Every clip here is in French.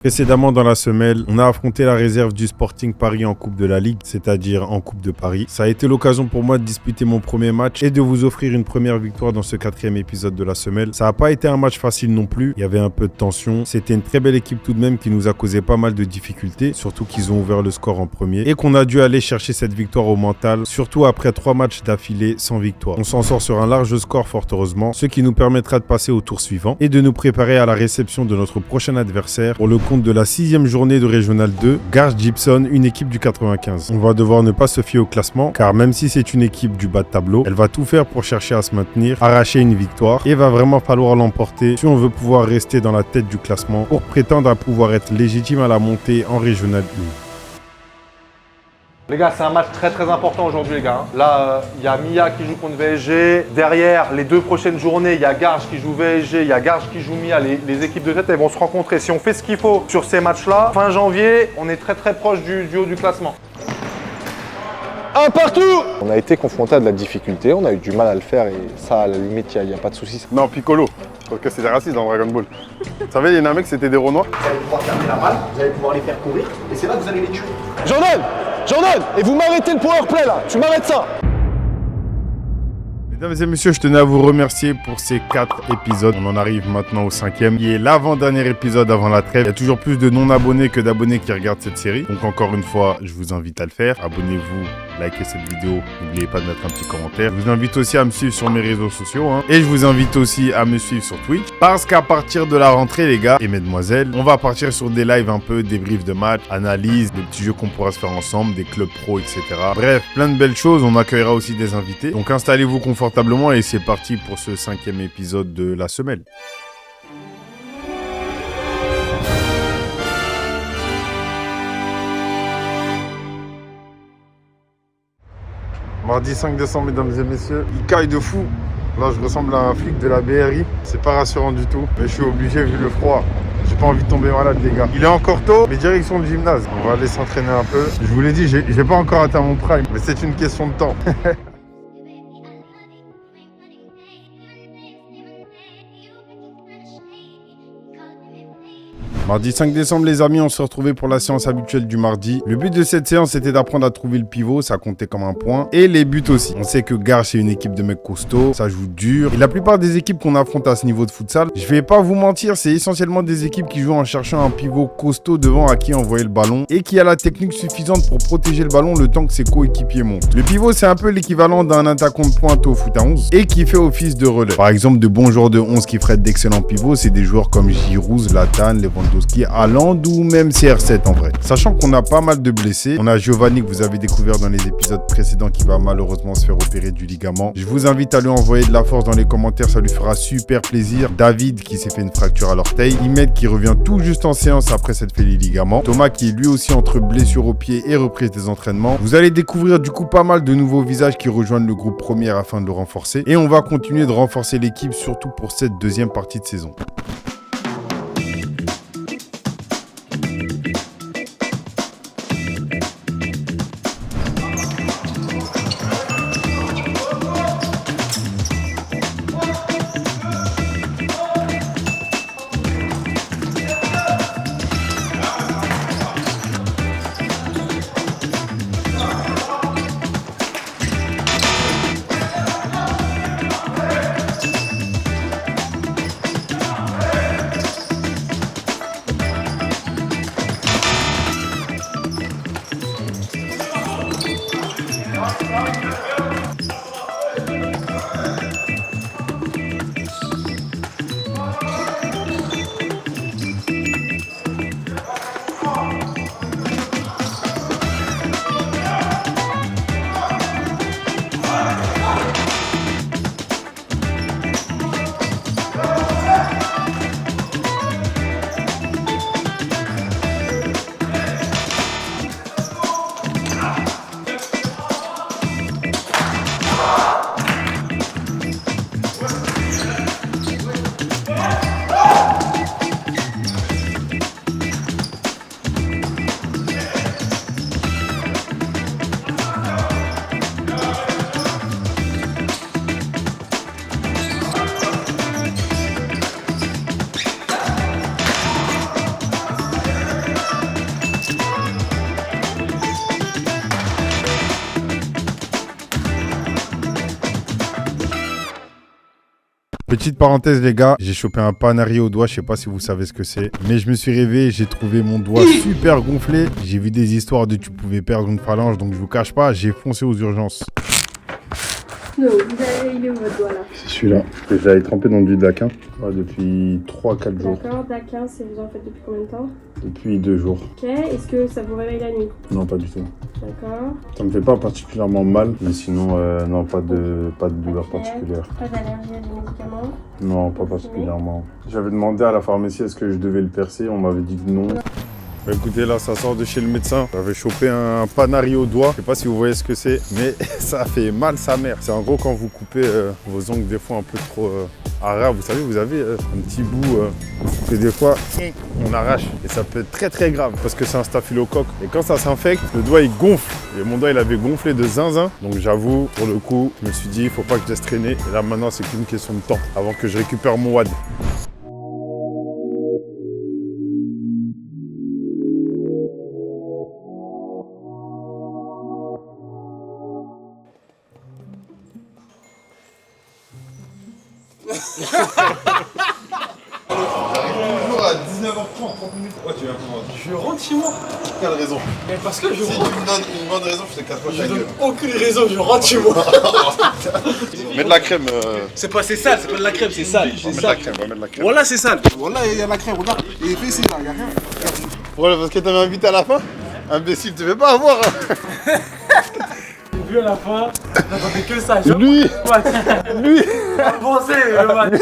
Précédemment dans la semaine, on a affronté la réserve du Sporting Paris en Coupe de la Ligue, c'est-à-dire en Coupe de Paris. Ça a été l'occasion pour moi de disputer mon premier match et de vous offrir une première victoire dans ce 4e épisode de la semaine. Ça n'a pas été un match facile non plus, il y avait un peu de tension. C'était une très belle équipe tout de même qui nous a causé pas mal de difficultés, surtout qu'ils ont ouvert le score en premier et qu'on a dû aller chercher cette victoire au mental, surtout après 3 matchs d'affilée sans victoire. On s'en sort sur un large score fort heureusement, ce qui nous permettra de passer au tour suivant et de nous préparer à la réception de notre prochain adversaire pour le compte de la 6e journée de Régional 2, Garges Gibson, une équipe du 95. On va devoir ne pas se fier au classement, car même si c'est une équipe du bas de tableau, elle va tout faire pour chercher à se maintenir, arracher une victoire, et va vraiment falloir l'emporter si on veut pouvoir rester dans la tête du classement pour prétendre à pouvoir être légitime à la montée en Régional 1. Les gars, c'est un match très important aujourd'hui, les gars. Là, il y a Mia qui joue contre VSG. Derrière, les 2 prochaines journées, il y a Garges qui joue VSG, il y a Garges qui joue Mia. Les équipes de tête, elles vont se rencontrer. Si on fait ce qu'il faut sur ces matchs-là, fin janvier, on est très proche du haut du classement. Un partout! On a été confronté à de la difficulté, on a eu du mal à le faire et ça, à la limite, il n'y a pas de souci. Non, Piccolo, parce que c'est des racistes dans Dragon Ball. Vous savez, il y en a un mec, c'était des Renois. Vous allez pouvoir fermer la balle, vous allez pouvoir les faire courir, et c'est là que vous allez les tuer. Jordan! Et vous m'arrêtez le powerplay là! Tu m'arrêtes ça! Mesdames et messieurs, je tenais à vous remercier pour ces 4 épisodes. On en arrive maintenant au 5e, qui est l'avant-dernier épisode avant la trêve. Il y a toujours plus de non-abonnés que d'abonnés qui regardent cette série. Donc encore une fois, je vous invite à le faire. Abonnez-vous, likez cette vidéo. N'oubliez pas de mettre un petit commentaire. Je vous invite aussi à me suivre sur mes réseaux sociaux. Et je vous invite aussi à me suivre sur Twitch. Parce qu'à partir de la rentrée, les gars et mesdemoiselles, on va partir sur des lives un peu, débriefs de matchs, analyses, des petits jeux qu'on pourra se faire ensemble, des clubs pro, etc. Bref, plein de belles choses. On accueillera aussi des invités. Donc installez-vous confortablement et c'est parti pour ce 5e épisode de la semaine. Mardi 5 décembre, mesdames et messieurs, il caille de fou. Là, je ressemble à un flic de la BRI. C'est pas rassurant du tout, mais je suis obligé vu le froid. J'ai pas envie de tomber malade, les gars. Il est encore tôt, mais direction le gymnase. On va aller s'entraîner un peu. Je vous l'ai dit, j'ai pas encore atteint mon prime, mais c'est une question de temps. Mardi 5 décembre, les amis, on se retrouvait pour la séance habituelle du mardi. Le but de cette séance, c'était d'apprendre à trouver le pivot, ça comptait comme un point. Et les buts aussi. On sait que Garges, c'est une équipe de mecs costauds, ça joue dur. Et la plupart des équipes qu'on affronte à ce niveau de futsal, je vais pas vous mentir, c'est essentiellement des équipes qui jouent en cherchant un pivot costaud devant à qui envoyer le ballon et qui a la technique suffisante pour protéger le ballon le temps que ses coéquipiers montent. Le pivot, c'est un peu l'équivalent d'un attaquant de pointe au foot à 11 et qui fait office de relais. Par exemple, de bons joueurs de 11 qui feraient d'excellents pivots, c'est des joueurs comme Giroud, Zlatan, Lewandowski, Haaland ou même CR7 en vrai. Sachant qu'on a pas mal de blessés, on a Giovanni que vous avez découvert dans les épisodes précédents qui va malheureusement se faire opérer du ligament. Je vous invite à lui envoyer de la force dans les commentaires, ça lui fera super plaisir. David qui s'est fait une fracture à l'orteil, Imed qui revient tout juste en séance après s'être fait les ligaments, Thomas qui est lui aussi entre blessure au pied et reprise des entraînements. Vous allez découvrir du coup pas mal de nouveaux visages qui rejoignent le groupe premier afin de le renforcer et on va continuer de renforcer l'équipe surtout pour cette 2e partie de saison. Petite parenthèse les gars, j'ai chopé un panari au doigt, je sais pas si vous savez ce que c'est. Mais je me suis réveillé, j'ai trouvé mon doigt super gonflé. J'ai vu des histoires de tu pouvais perdre une phalange, donc je vous cache pas, j'ai foncé aux urgences. Non, il est où votre doigt là? C'est celui-là, que j'avais trempé dans du daquin depuis 3-4 jours. D'accord, Daquin, c'est vous en faites depuis combien de temps? Depuis 2 jours. Ok, est-ce que ça vous réveille la nuit? Non, pas du tout. D'accord. Ça me fait pas particulièrement mal, mais sinon, non, pas de douleur Ok. particulière. Pas d'allergie à des médicaments? Non, pas particulièrement. J'avais demandé à la pharmacie est-ce que je devais le percer, on m'avait dit que non. Bah écoutez, là, ça sort de chez le médecin. J'avais chopé un panari au doigt. Je sais pas si vous voyez ce que c'est, mais ça fait mal sa mère. C'est en gros quand vous coupez vos ongles des fois un peu trop arrache. Vous savez, vous avez un petit bout que des fois on arrache. Et ça peut être très très grave parce que c'est un staphylocoque. Et quand ça s'infecte, le doigt il gonfle. Et mon doigt il avait gonflé de zinzin. Donc j'avoue, pour le coup, je me suis dit, il faut pas que je laisse traîner. Et là maintenant, c'est qu'une question de temps avant que je récupère mon WAD. Toujours à 19h30, 30 minutes. Ouais, tu viens comment? Je rentre chez moi. Quelle raison? Mais parce que je Si tu rentre. me donnes une bonne raison, je te casse pas Je ta donne gueule. aucune raison, je rentre chez moi. Mets de la crème. C'est pas, c'est sale, c'est pas de la crème, c'est sale. On va mettre de la crème, on va mettre de la crème. Voilà, c'est sale. Voilà, il y a de la crème, regarde. Il est fait ici, là, il y a rien. Voilà, parce que t'avais invité à la fin. Imbécile, tu veux pas avoir. J'ai vu à la fin, j'attendais que ça. Lui, lui. Avancé, le match.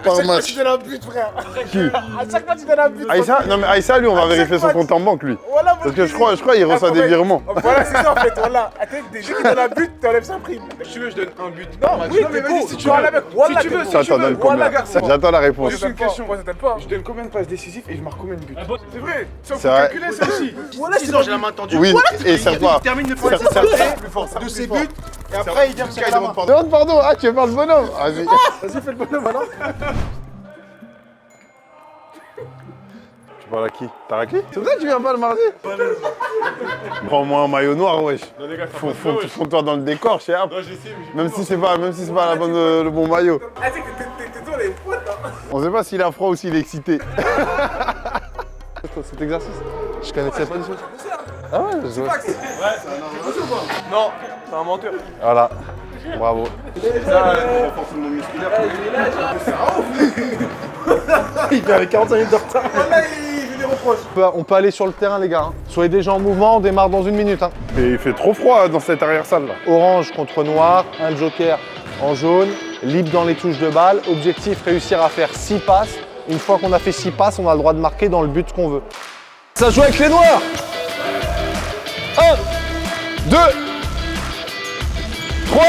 Par match. Tu donnes un but, frère. À chaque fois, tu donnes un but. Aïssa, non mais Aïssa, lui, on va vérifier son compte en banque, lui. Voilà, Parce que je crois il reçoit des virements. Voilà, c'est ça en fait, voilà. Attends, dès qu'il donne un but, t'enlèves sa prime. Si tu veux, je donne un but. Non, oui, mais vas-y, si tu veux. Voilà, si tu veux, Ça t'en donne combien? J'attends la réponse. Juste une question, moi ça t'aime pas. Je donne combien de passes décisives et je marque combien de buts? C'est vrai, ça faut C'est vrai. calculer ça aussi. Voilà, c'est j'ai la main tendue. Oui, et ça va. termine de Ça- ça- de ses buts et après il vient jusqu'à la main. Demande pardon, ah tu veux faire le bonhomme? Vas-y. Vas-y, fais le bonhomme alors. Tu parles à qui? T'as raclé? C'est pour ça que tu viens pas le mardi? Prends-moi un maillot noir, wesh. Fonds-toi dans le décor, cher. Même si c'est pas la bonne, le bon maillot. Ah, tu sais que t'es toi les potes là. On sait pas s'il a froid ou s'il est excité. Cet exercice, je connaissais pas du tout. Ah ouais, je vois. Non, c'est un menteur. Voilà, bravo. Il vient avec 45 minutes de retard. Voilà, il fait des reproches. On peut aller sur le terrain, les gars. Hein. Soyez déjà en mouvement, on démarre dans 1 minute. Hein. Et il fait trop froid dans cette arrière-salle là. Orange contre noir, un joker en jaune, libre dans les touches de balle. Objectif, réussir à faire 6 passes. Une fois qu'on a fait 6 passes, on a le droit de marquer dans le but qu'on veut. Ça joue avec les noirs. 1, 2, 3.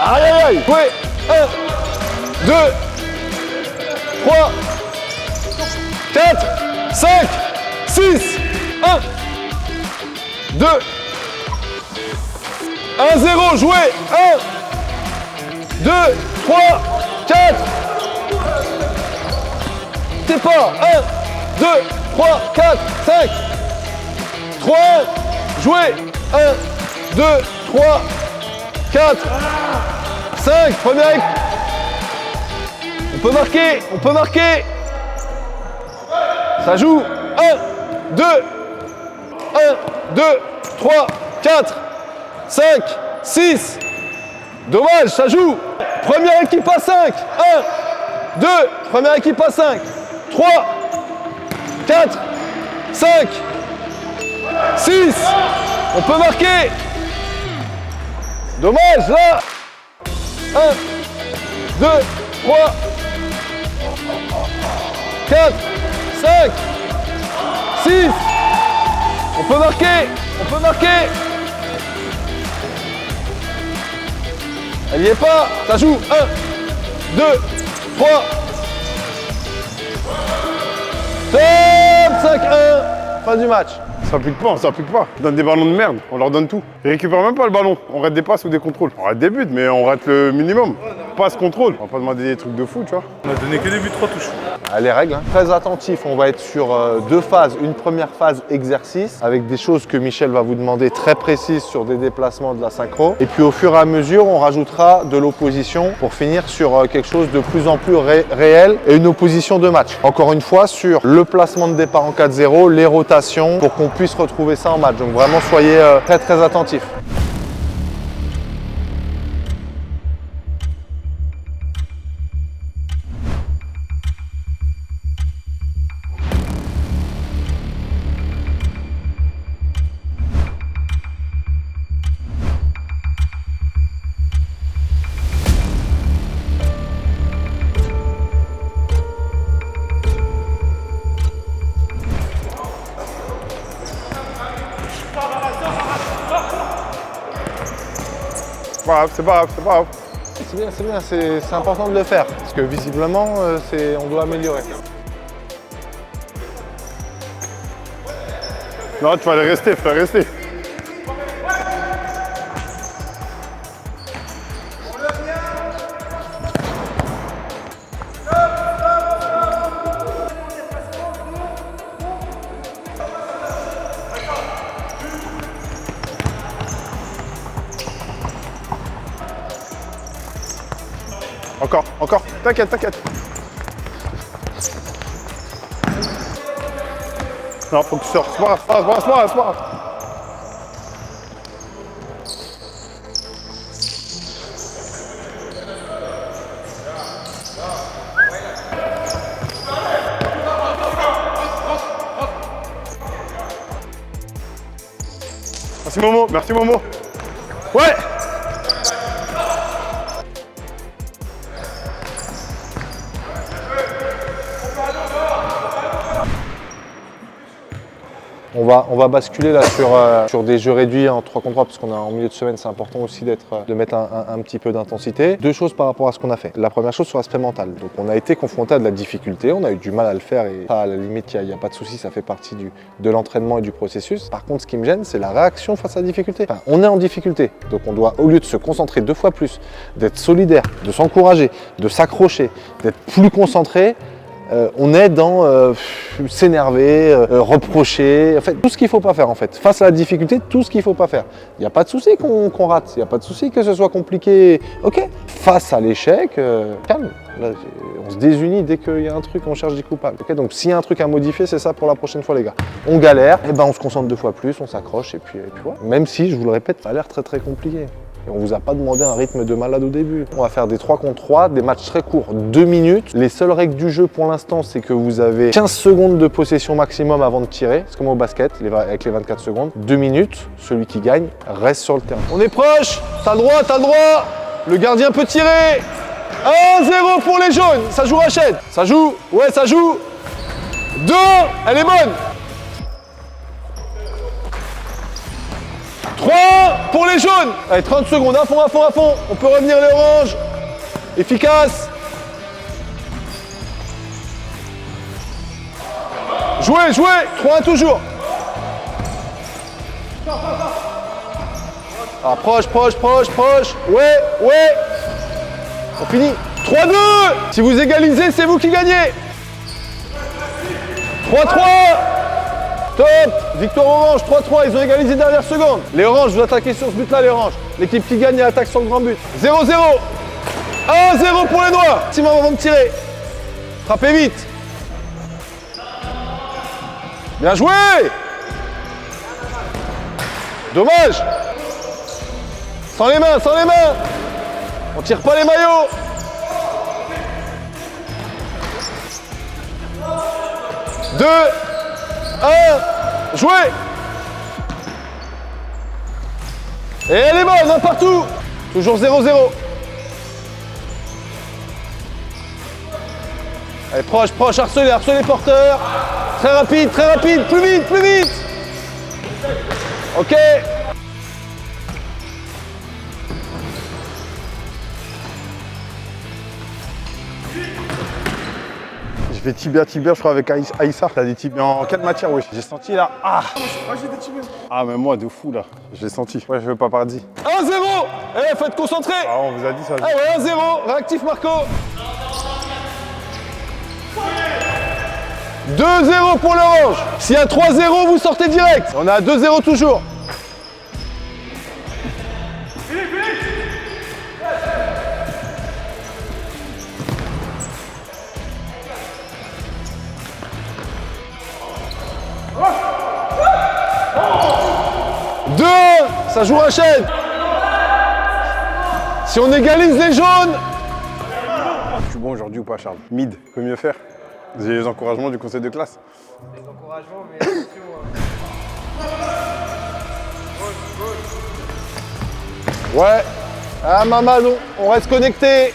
Aïe aïe aïe. Oui. 1, 2, 3, 4, 5, 6, 1, 2, 1-0, joué. 1, 2, 3, 4. T'es pas. 1, 2, 3, 4, 5. 3, joué. 1, 2, 3, 4, 5. Première équipe. On peut marquer. Ça joue. 1, 2, 3, 4, 5, 6. Dommage, ça joue. Première équipe à 5. 1, 2, première équipe à 5. 3, 4, 5, 6. On peut marquer. Dommage, là. 1, 2, 3, 4, 5, 6. On peut marquer. Elle y est pas. Ça joue. 1, 2, 3. Top, 5-1. Fin du match. s'applique pas, on s'applique pas. On donne des ballons de merde, on leur donne tout. Ils récupèrent même pas le ballon. On rate des passes ou des contrôles. On rate des buts, mais on rate le minimum. Passe, contrôle. On va pas demander des trucs de fou, tu vois. On a donné que des buts, 3 touches. Les règles, hein. Très attentif, on va être sur 2 phases. Une première phase exercice avec des choses que Michel va vous demander très précises sur des déplacements de la synchro. Et puis au fur et à mesure, on rajoutera de l'opposition pour finir sur quelque chose de plus en plus réel et une opposition de match. Encore une fois, sur le placement de départ en 4-0, les rotations pour qu'on puisse retrouver ça en match. Donc vraiment, soyez très très attentifs. C'est pas grave, c'est pas grave. C'est bien, c'est important de le faire parce que visiblement, on doit améliorer. Non, tu vas aller rester, frère, rester. Encore, t'inquiète. Non, faut que tu sortes, c'est pas grave. Merci Momo. Ouais. On va basculer là sur des jeux réduits en 3 contre 3 parce qu'on est en milieu de semaine, c'est important aussi de mettre un petit peu d'intensité. 2 choses par rapport à ce qu'on a fait. La première chose sur l'aspect mental. Donc on a été confronté à de la difficulté, on a eu du mal à le faire et ça, à la limite il n'y a pas de souci, ça fait partie de l'entraînement et du processus. Par contre ce qui me gêne c'est la réaction face à la difficulté. Enfin, on est en difficulté, donc on doit au lieu de se concentrer 2 fois plus, d'être solidaire, de s'encourager, de s'accrocher, d'être plus concentré, on est dans s'énerver, reprocher, en fait, tout ce qu'il ne faut pas faire en fait. Face à la difficulté, tout ce qu'il ne faut pas faire. Il n'y a pas de souci qu'on rate, il n'y a pas de souci que ce soit compliqué. Ok, face à l'échec, calme. Là, on se désunit dès qu'il y a un truc, on cherche des coupables. Okay, donc s'il y a un truc à modifier, c'est ça pour la prochaine fois les gars. On galère, et ben on se concentre 2 fois plus, on s'accroche et puis voilà. Même si, je vous le répète, ça a l'air très très compliqué. Et on vous a pas demandé un rythme de malade au début. On va faire des 3 contre 3, des matchs très courts, 2 minutes. Les seules règles du jeu pour l'instant, c'est que vous avez 15 secondes de possession maximum avant de tirer. C'est comme au basket, avec les 24 secondes. 2 minutes, celui qui gagne reste sur le terrain. On est proche, t'as le droit. Le gardien peut tirer. 1-0 pour les jaunes, ça joue Rachid. Ça joue, ouais ça joue. 2, elle est bonne. 3 pour les jaunes. Allez, 30 secondes, à fond. On peut revenir les oranges. Efficace. Jouez. 3-1 toujours. Ah, proche. Ouais. On finit. 3-2. Si vous égalisez, c'est vous qui gagnez. 3-3. Top! Victoire orange, 3-3, ils ont égalisé dernière seconde. Les oranges, vous attaquez sur ce but-là, les oranges. L'équipe qui gagne, elle attaque sur le grand but. 0-0. 1-0 pour les noirs. Simon avant de tirer. Frappez vite. Bien joué! Dommage! Sans les mains. On tire pas les maillots. Deux. 1, jouez. Et elle est bonne, partout. Toujours 0-0. Allez, proche, harcelez porteur. Très rapide, plus vite. Ok. fait tibia, je crois, avec Aïssa. T'as des tibias en quelle matière, wesh? J'ai senti là. Ah! J'ai des tibias. Ah, mais moi, de fou là. Je l'ai senti. Ouais, je veux pas partir. 1-0. Eh, faut être concentré. Ah, on vous a dit ça. Ah ouais, 1-0. Réactif Marco. 2-0 pour l'Orange. S'il y a 3-0, vous sortez direct. On est à 2-0 toujours. Ça joue un chaîne. Si on égalise les jaunes. Je suis bon aujourd'hui ou pas, Charles? Mid, peut mieux faire. Vous avez les encouragements du conseil de classe? Les encouragements, mais attention. Ouais. Ah maman, on reste connecté.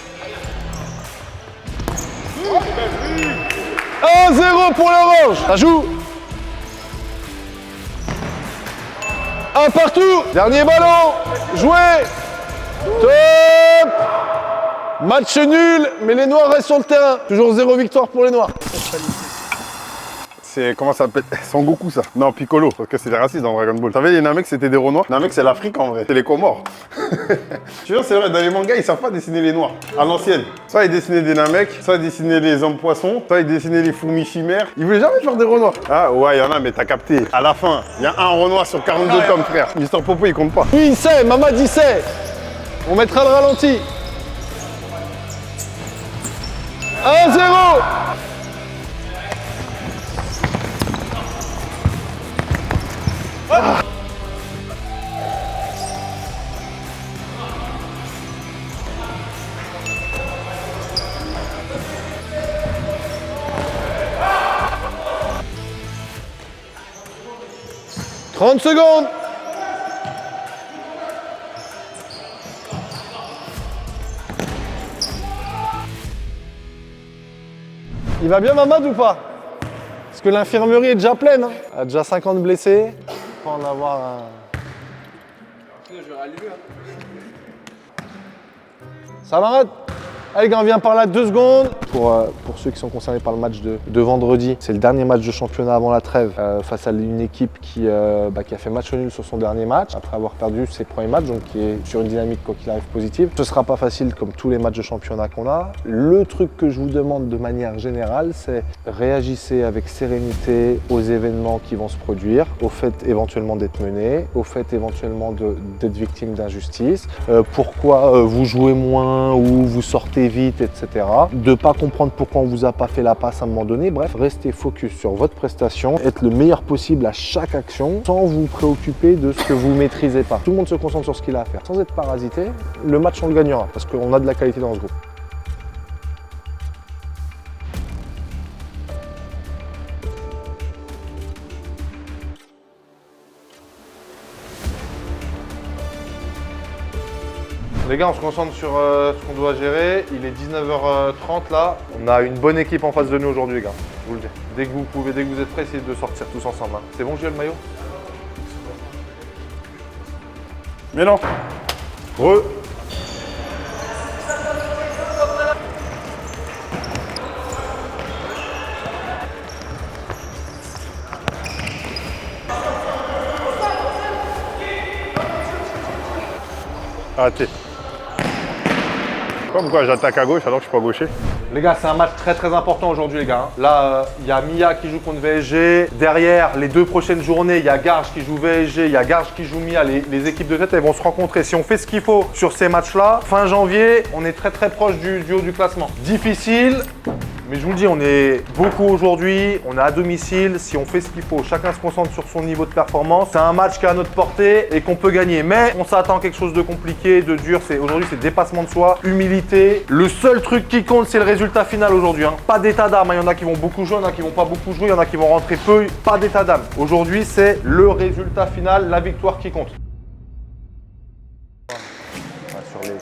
1-0 pour l'Orange. Ça joue. Un partout. Dernier ballon. Joué. Top. Match nul, mais les Noirs restent sur le terrain. Toujours 0 victoire pour les Noirs. C'est, comment ça s'appelle? Sangoku, ça. Non, Piccolo, parce que c'est des racistes dans Dragon Ball. T'avais les Namek, c'était des Renois. Namek, c'est l'Afrique en vrai. C'est les Comores. Tu vois, c'est vrai, dans les mangas, ils savent pas dessiner les Noirs. À l'ancienne. Soit ils dessinaient des Namek, soit ils dessinaient les hommes poissons, soit ils dessinaient les fourmis chimères. Ils voulaient jamais faire des Renois. Ah ouais, il y en a, mais t'as capté. À la fin, il y a un Renoir sur 42 tomes, frère. Mister Popo, il compte pas. Oui, il sait, Mamad il sait. On mettra le ralenti. 1-0. « 30 secondes. Il va bien Mamad ou pas? Parce que l'infirmerie est déjà pleine. Hein. Il y a déjà 50 blessés. Faut en avoir un... Je vais rallumer. Ça m'arrête. Allez, on vient par là 2 secondes. Pour ceux qui sont concernés par le match de vendredi, c'est le dernier match de championnat avant la trêve face à une équipe qui a fait match nul sur son dernier match, après avoir perdu ses premiers matchs, donc qui est sur une dynamique quoi qu'il arrive positive. Ce ne sera pas facile comme tous les matchs de championnat qu'on a. Le truc que je vous demande de manière générale, c'est réagissez avec sérénité aux événements qui vont se produire, au fait éventuellement d'être mené, au fait éventuellement d'être victime d'injustice, pourquoi vous jouez moins ou vous sortez vite, etc. De pas comprendre pourquoi on vous a pas fait la passe à un moment donné. Bref, restez focus sur votre prestation, être le meilleur possible à chaque action, sans vous préoccuper de ce que vous maîtrisez pas. Tout le monde se concentre sur ce qu'il a à faire. Sans être parasité, le match on le gagnera, parce qu'on a de la qualité dans ce groupe. Les gars, on se concentre sur ce qu'on doit gérer. Il est 19h30 là. On a une bonne équipe en face de nous aujourd'hui, les gars. Je vous le dis. Dès que vous pouvez, dès que vous êtes prêts, essayez de sortir tous ensemble. Hein. C'est bon, j'ai le maillot? Mais non. Re. Raté. Pourquoi j'attaque à gauche alors que je suis pas gaucher? Les gars, c'est un match très important aujourd'hui, les gars. Là, il y a Mia qui joue contre VSG. Derrière, les 2 prochaines journées, il y a Garges qui joue VSG, il y a Garges qui joue Mia. Les équipes de tête, elles vont se rencontrer. Si on fait ce qu'il faut sur ces matchs-là, fin janvier, on est très proche du haut du classement. Difficile, mais je vous le dis, on est beaucoup aujourd'hui. On est à domicile. Si on fait ce qu'il faut, chacun se concentre sur son niveau de performance. C'est un match qui est à notre portée et qu'on peut gagner. Mais on s'attend à quelque chose de compliqué, de dur. Aujourd'hui, c'est dépassement de soi, humilité. Le seul truc qui compte, c'est le résultat final aujourd'hui. Hein. Pas d'état d'âme. Il y en a qui vont beaucoup jouer, il y en a qui vont pas beaucoup jouer, il y en a qui vont rentrer peu. Pas d'état d'âme. Aujourd'hui, c'est le résultat final, la victoire qui compte.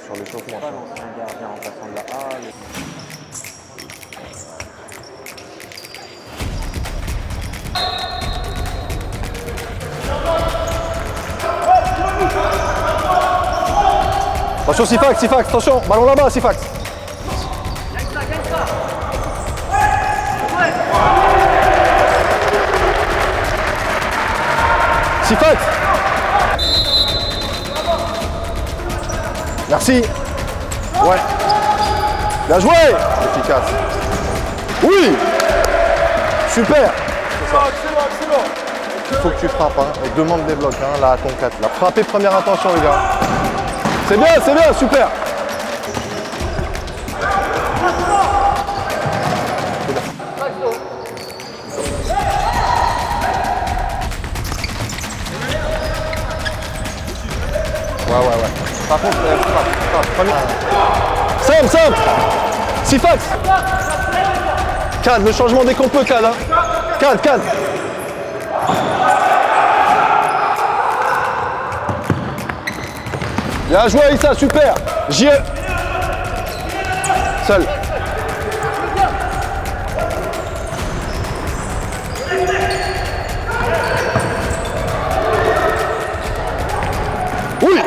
Sur l'échauffement. Attention Sifax, attention, ballon là-bas Sifax. Sifax. Merci. Ouais. Bien joué. Efficace. Oui. Super. Il faut que tu frappes, hein. Et demande des blocs, hein, là, à ton 4. Là. Frappez première intention, les gars. C'est bien, super. Ouais. Par contre, frappe. Première. Simple. Sifax. Cad, le changement dès qu'on peut, Cad. Hein. Cad. Bien joué, Issa, super. JE. Seul. Oui.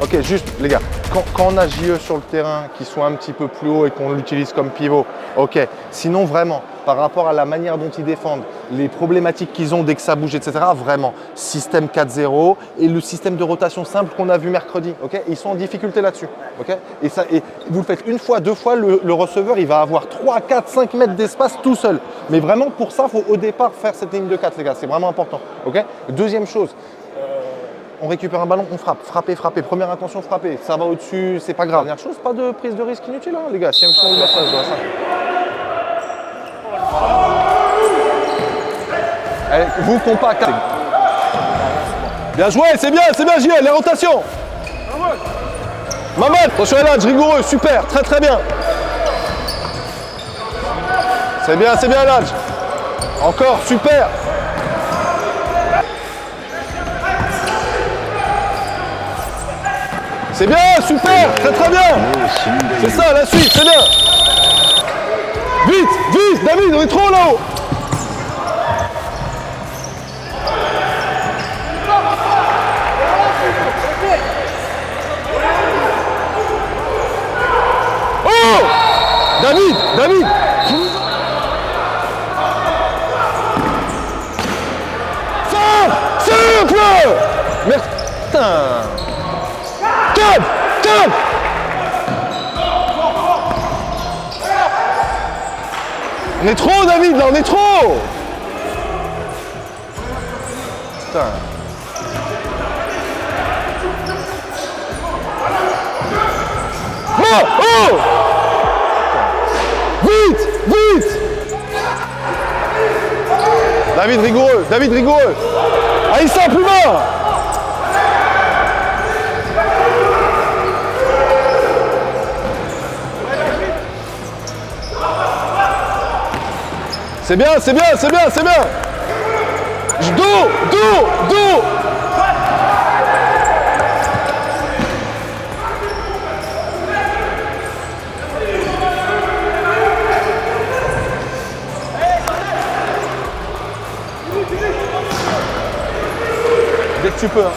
Ok, juste, les gars, quand on a JE sur le terrain, qui soit un petit peu plus haut et qu'on l'utilise comme pivot, ok. Sinon, vraiment, par rapport à la manière dont ils défendent, les problématiques qu'ils ont dès que ça bouge, etc., vraiment, système 4-0 et le système de rotation simple qu'on a vu mercredi, ok. Ils sont en difficulté là-dessus, ok. Et vous le faites une fois, deux fois, le receveur, il va avoir 3, 4, 5 mètres d'espace tout seul. Mais vraiment, pour ça, il faut au départ faire cette ligne de 4, les gars, c'est vraiment important, ok. Deuxième chose, on récupère un ballon, on frappe. Frapper. Première intention, frapper. Ça va au-dessus, c'est pas grave. Dernière chose, pas de prise de risque inutile, hein, les gars. Si on veut mettre ça, je dois ça. Allez, vous compact. Bien joué, c'est bien, JL, les rotations. Mamad, attention à l'âge, rigoureux, super, très bien. C'est bien, l'âge. Encore, super. C'est bien, super, très bien. C'est ça, la suite, c'est bien. Vite, David, on est trop là-haut. Oh, David. Simple. Merci. Putain. Top. On est trop, David, là, on est trop. Putain. Oh. Vite. David rigoureux. Aïssa, plus bas. C'est bien. Dos. Dès que tu peux. Hein.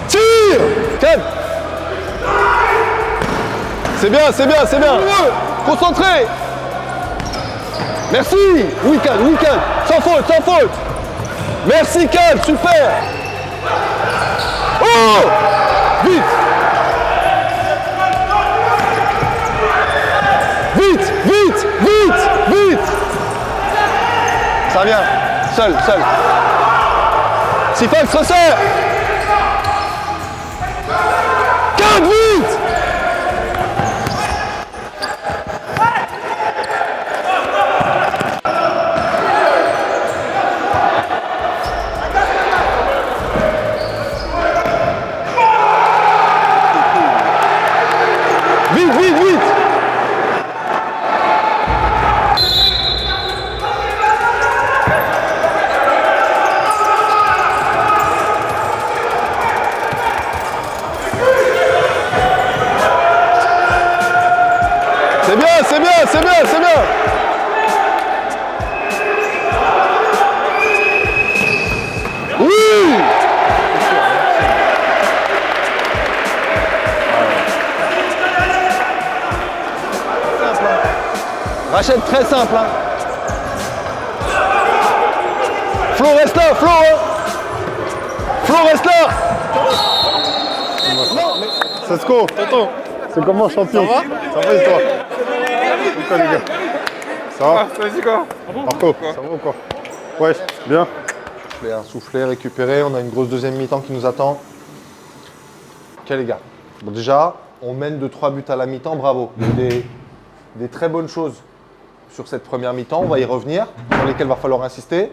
Tire. Calme. C'est bien. Concentré. Merci. Oui, calme. Sans faute. Merci, calme, super. Oh. Vite. Ça vient. Seul. Sifax, resserre. Calme, vite. Vite. C'est bien. Oui. Rachel, très simple. Hein. Flo, reste là, Flo. Hein. Flo, reste là. Non, mais... Sesco, c'est comment champion? Ça va et toi? Putain, les gars. Ça va? Vas-y quoi? Marco, ça va ou quoi? Ouais, bien. Souffler, récupérer. On a une grosse deuxième mi-temps qui nous attend. Ok les gars. Bon, déjà, on mène de 3 buts à la mi-temps, bravo. Il y a eu des très bonnes choses sur cette première mi-temps, on va y revenir, sur lesquelles il va falloir insister.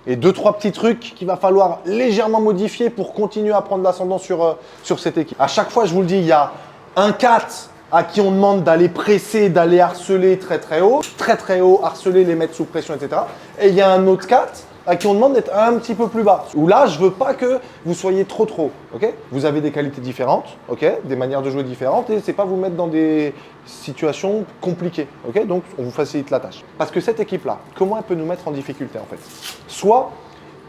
Et 2-3 petits trucs qu'il va falloir légèrement modifier pour continuer à prendre l'ascendant sur cette équipe. À chaque fois, je vous le dis, il y a un 4 à qui on demande d'aller presser, d'aller harceler très haut, harceler, les mettre sous pression, etc. Et il y a un autre 4 à qui on demande d'être un petit peu plus bas. Où là, je veux pas que vous soyez trop, ok? Vous avez des qualités différentes, ok? Des manières de jouer différentes et c'est pas vous mettre dans des situations compliquées, ok? Donc, on vous facilite la tâche. Parce que cette équipe-là, comment elle peut nous mettre en difficulté, en fait? Soit,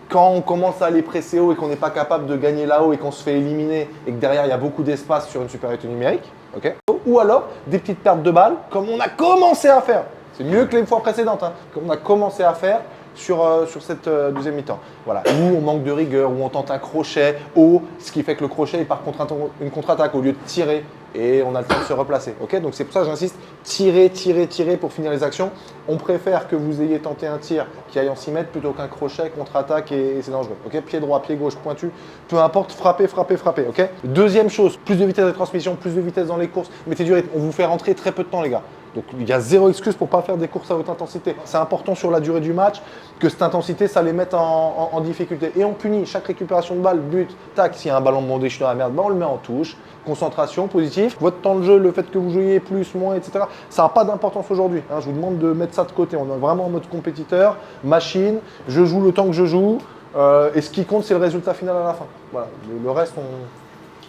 quand on commence à aller presser haut et qu'on n'est pas capable de gagner là-haut et qu'on se fait éliminer et que derrière, il y a beaucoup d'espace sur une supériorité numérique, ok? Ou alors, des petites pertes de balles, comme on a commencé à faire. C'est mieux que les fois précédentes, hein, comme on a commencé à faire sur cette deuxième mi-temps. Voilà. Où on manque de rigueur, où on tente un crochet haut, ce qui fait que le crochet il part contre une contre-attaque au lieu de tirer et on a le temps de se replacer. Okay, donc c'est pour ça que j'insiste, tirer pour finir les actions. On préfère que vous ayez tenté un tir qui aille en 6 mètres plutôt qu'un crochet, contre-attaque et c'est dangereux. Okay, pied droit, pied gauche, pointu, peu importe, frappez. Okay. Deuxième chose, plus de vitesse de transmission, plus de vitesse dans les courses, mettez du rythme. On vous fait rentrer très peu de temps les gars. Donc il y a zéro excuse pour ne pas faire des courses à haute intensité. C'est important sur la durée du match que cette intensité, ça les mette en difficulté. Et on punit chaque récupération de balle, but, tac. S'il y a un ballon de déchu dans la merde, on le met en touche. Concentration, positif. Votre temps de jeu, le fait que vous jouiez plus, moins, etc. Ça n'a pas d'importance aujourd'hui. Hein. Je vous demande de mettre ça de côté. On est vraiment en mode compétiteur, machine. Je joue le temps que je joue. Et ce qui compte, c'est le résultat final à la fin. Voilà. Le reste,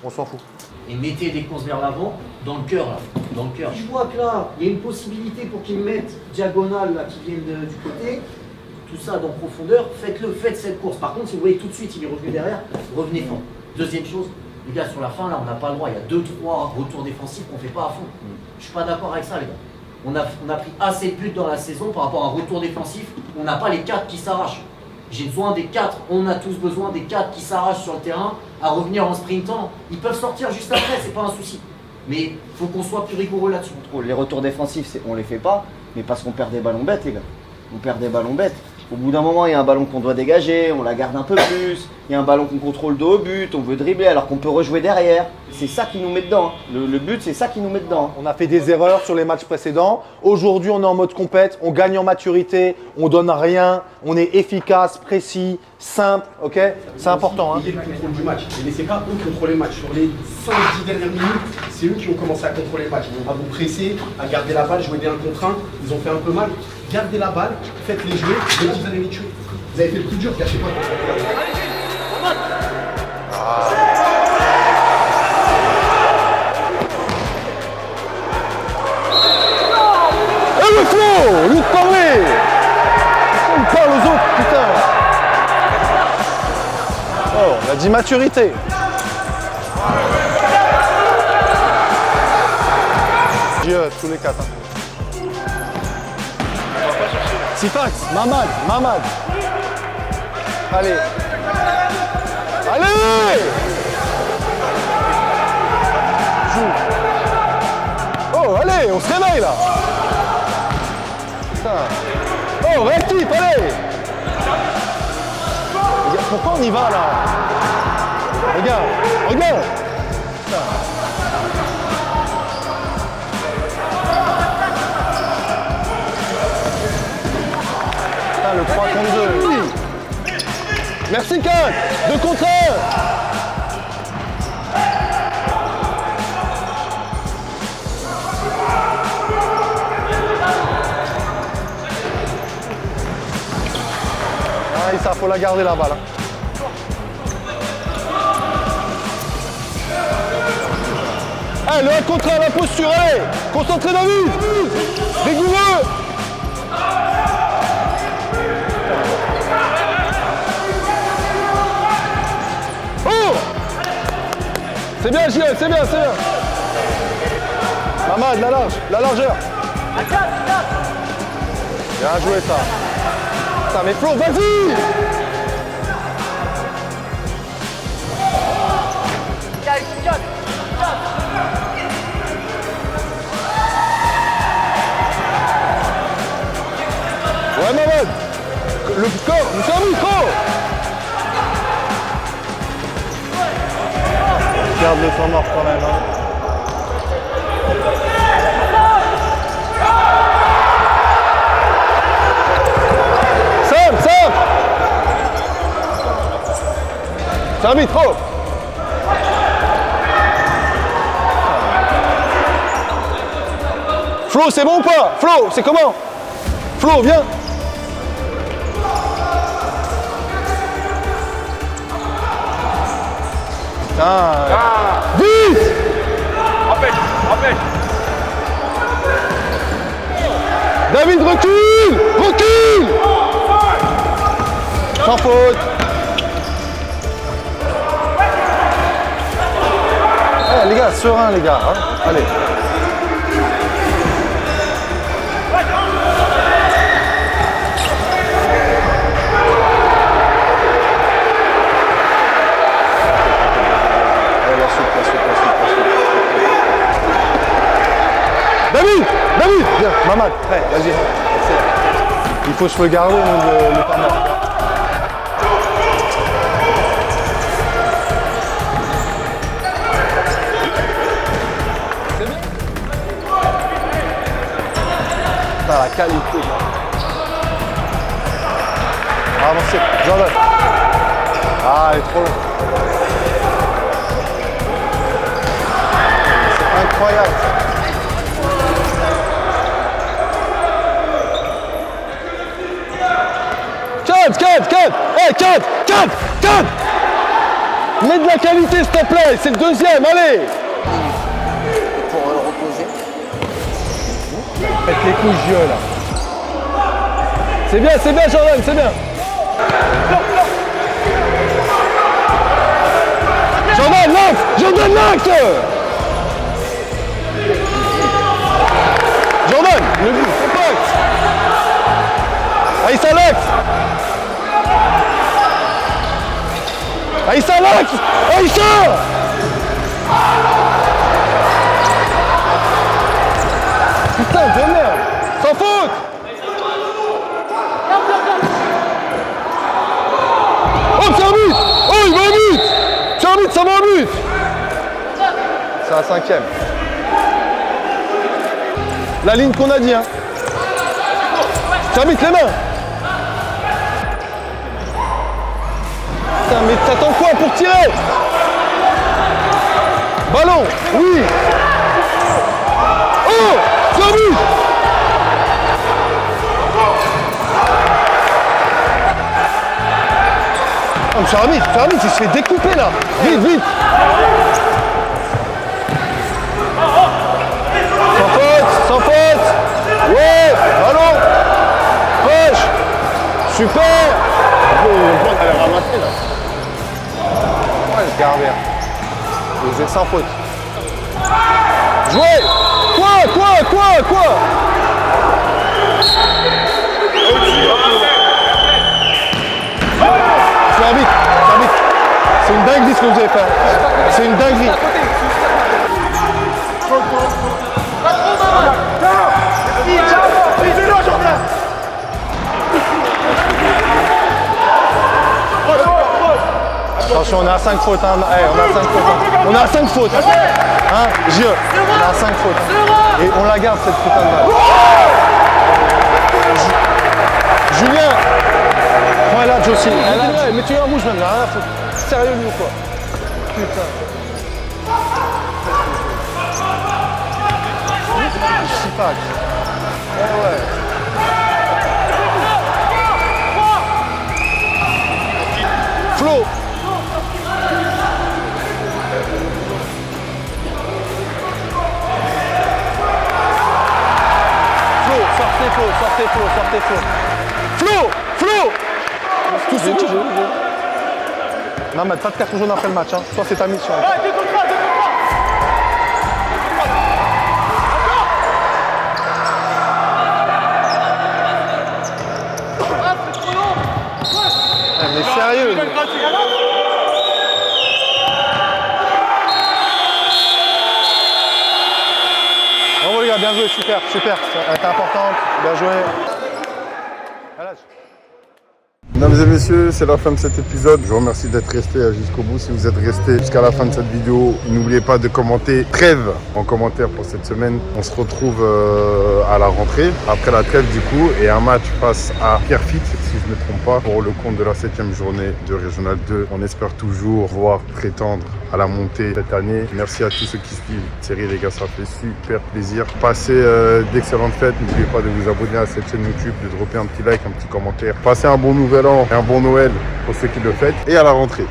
on s'en fout. Et mettez des courses vers l'avant, dans le cœur là, dans le cœur. Je vois que là, il y a une possibilité pour qu'ils mettent diagonale là, qui viennent du côté, tout ça dans profondeur, faites cette course. Par contre, si vous voyez tout de suite, il est revenu derrière, revenez fort. Deuxième chose, les gars, sur la fin là, on n'a pas le droit, il y a 2-3 retours défensifs qu'on ne fait pas à fond. Je suis pas d'accord avec ça les gars. On a pris assez de buts dans la saison par rapport à un retour défensif, on n'a pas les 4 qui s'arrachent. J'ai besoin des 4, on a tous besoin des 4 qui s'arrachent sur le terrain à revenir en sprintant. Ils peuvent sortir juste après, c'est pas un souci. Mais il faut qu'on soit plus rigoureux là-dessus. Les retours défensifs, on les fait pas, mais parce qu'on perd des ballons bêtes, les gars. On perd des ballons bêtes. Au bout d'un moment, il y a un ballon qu'on doit dégager, on la garde un peu plus. Il y a un ballon qu'on contrôle dos au but, on veut dribbler alors qu'on peut rejouer derrière. C'est ça qui nous met dedans. Le but, c'est ça qui nous met dedans. On a fait des erreurs sur les matchs précédents. Aujourd'hui, on est en mode compète, on gagne en maturité, on donne rien, on est efficace, précis, simple, ok? C'est important. Hein. Le contrôle du match. Ne laissez pas eux contrôler le match. Sur les 5-10 dernières minutes, c'est eux qui ont commencé à contrôler le match. À vous presser, à garder la balle, jouer des 1 contre 1. Ils ont fait un peu mal. Gardez la balle, faites-les jouer, et là vous allez les tuer. Vous avez fait le plus dur, gâchez pas. Et le flow, lui de parler. On parle aux autres, putain. Oh, on a dit maturité. Tous les 4. Hein. Sifax, Mamad. Allez. Joue. Oh, allez, on se réveille là. Putain. Oh, réactif, allez. Pourquoi on y va là? Regarde. Putain. Le 3 contre 2. Merci Kat. 2 contre 1. Ah, ça faut la garder la balle. Allez, le 1 contre 1, la posture, allez. Concentrez David. Rigoureux. C'est bien, Gilles, c'est bien. Mamad, la largeur. Bien joué ça. Ça mais Flo, vas-y. Ouais Mohamed. Le corps, nous sommes micro. Garde le temps mort quand même. Hein. Sam. C'est un trop. Flo, c'est bon ou pas? Flo, c'est comment? Flo, viens. Vite! Rappelle. David, recule! Sans faute. Eh, les gars, serein les gars. Hein. Allez. David, viens, Mamad, prêt, vas-y. Il faut se regarder le pas mort. C'est bien. Putain, la qualité. Avancez, Jordan. Ah, elle est trop longue. C'est incroyable. Cut! Mets de la qualité s'il te plaît, c'est le deuxième, allez! Pour reposer. Faites les couilles yeux là. C'est bien Jordan, c'est bien. Jordan l'axe! Jordan, le but, compact! Aïssa l'axe! Aïssa l'axe! Aïssa! Putain de merde! Sans faute! Oh, c'est un but! Oh, il va au but! C'est un but, ça va au but! C'est un cinquième. La ligne qu'on a dit, hein. C'est un but, les mains! Putain, mais t'attends quoi pour tirer? Ballon, oui. Oh, c'est un but. Oh, monsieur Hamid, il se fait découper là. Vite. Sans faute. Ouais, ballon. Proche. Super. Le point d'aller ramasser là. Ouais, le Garbert. Vous êtes sans faute. Jouez. Quoi? C'est un but. C'est une dinguerie ce que vous avez fait. C'est une dinguerie. Attention, on est à 5 fautes. Hein. Hey, on est à 5 fautes. Hein, J.E. On est à 5 fautes. Et on la garde cette putain de balle. Julien. Prends là, Josie. Mais tu es un mouche même, là, rien à foutre. Sérieux lui ou quoi? Putain. Chipac. Ouais. Flo. Sortez Flo. Tout suite. Non, mais pas de carton jaune après le match. Hein. Toi, c'est ta mission. bien joué, super, super. Elle était importante, bien joué. Mesdames et messieurs, c'est la fin de cet épisode. Je vous remercie d'être resté jusqu'au bout. Si vous êtes resté jusqu'à la fin de cette vidéo, n'oubliez pas de commenter trêve en commentaire pour cette semaine. On se retrouve à la rentrée, après la trêve du coup, et un match face à Pierrefitte, si je ne me trompe pas, pour le compte de la 7e journée de Régional 2. On espère toujours voir prétendre à la montée cette année. Merci à tous ceux qui suivent cette série, les gars, ça fait super plaisir. Passez d'excellentes fêtes. N'oubliez pas de vous abonner à cette chaîne YouTube, de dropper un petit like, un petit commentaire. Passez un bon nouvel an et un bon Noël pour ceux qui le fêtent, et à la rentrée.